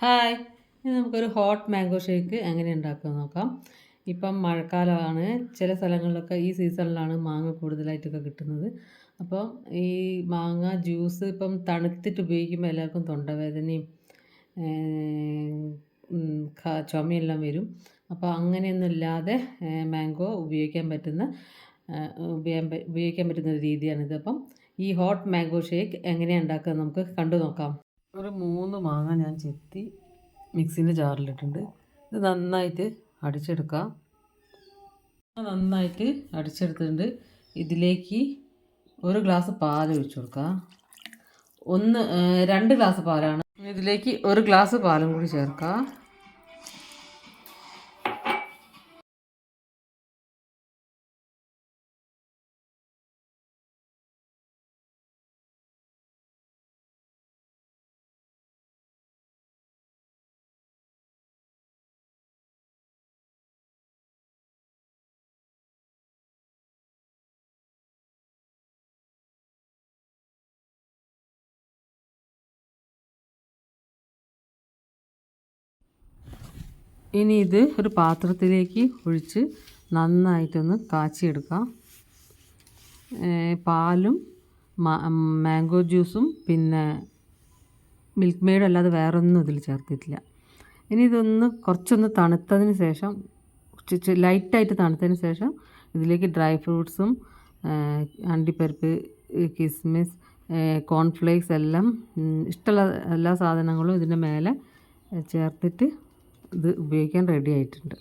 Hi! ഇനി നമുക്കൊരു hot mango shake എങ്ങനെ ഉണ്ടാക്കാമെന്ന് നോക്കാം. ഇപ്പം മഴക്കാലമാണ്. ചില സ്ഥലങ്ങളിലൊക്കെ ഈ സീസണിലാണ് മാങ്ങ കൂടുതലായിട്ടൊക്കെ കിട്ടുന്നത്. അപ്പം ഈ മാങ്ങ ജ്യൂസ് ഇപ്പം തണുത്തിട്ട് ഉപയോഗിക്കുമ്പോൾ എല്ലാവർക്കും തൊണ്ടവേദനയും ചുമയെല്ലാം വരും. അപ്പോൾ അങ്ങനെയൊന്നും ഇല്ലാതെ മാംഗോ ഉപയോഗിക്കാൻ പറ്റുന്ന ഒരു രീതിയാണിത്. അപ്പം ഈ ഹോട്ട് മാംഗോ ഷേക്ക് എങ്ങനെയാണ് ഉണ്ടാക്കുക നമുക്ക് കണ്ടു നോക്കാം. ഒരു 3 മാങ്ങ ഞാൻ ചെത്തി മിക്സിൻ്റെ ജാറിലിട്ടുണ്ട്. ഇത് നന്നായിട്ട് അടിച്ചെടുക്കാം. നന്നായിട്ട് അടിച്ചെടുത്തിട്ടുണ്ട്. ഇതിലേക്ക് 1 ഗ്ലാസ് പാൽ ഒഴിച്ചു കൊടുക്കാം. 2 ഗ്ലാസ് പാലാണ്. ഇതിലേക്ക് 1 ഗ്ലാസ് പാലും കൂടി ചേർക്കാം. ഇനി ഇത് ഒരു പാത്രത്തിലേക്ക് ഒഴിച്ച് നന്നായിട്ടൊന്ന് കാച്ചിയെടുക്കാം. പാലും മാംഗോ ജ്യൂസും പിന്നെ മിൽക്ക് മെയ്ഡും അല്ലാതെ വേറൊന്നും ഇതിൽ ചേർത്തിട്ടില്ല. ഇനി ഇതൊന്ന് കുറച്ചൊന്ന് തണുത്തതിന് ശേഷം ലൈറ്റായിട്ട് തണുത്തതിന് ശേഷം ഇതിലേക്ക് ഡ്രൈ ഫ്രൂട്ട്സും അണ്ടിപ്പരിപ്പ്, കിസ്മിസ്, കോൺഫ്ലേക്സ് എല്ലാം ഇഷ്ടമുള്ള എല്ലാ സാധനങ്ങളും ഇതിൻ്റെ മേലെ ചേർത്തിട്ട് ഇത് ഉപയോഗിക്കാൻ റെഡി ആയിട്ടുണ്ട്.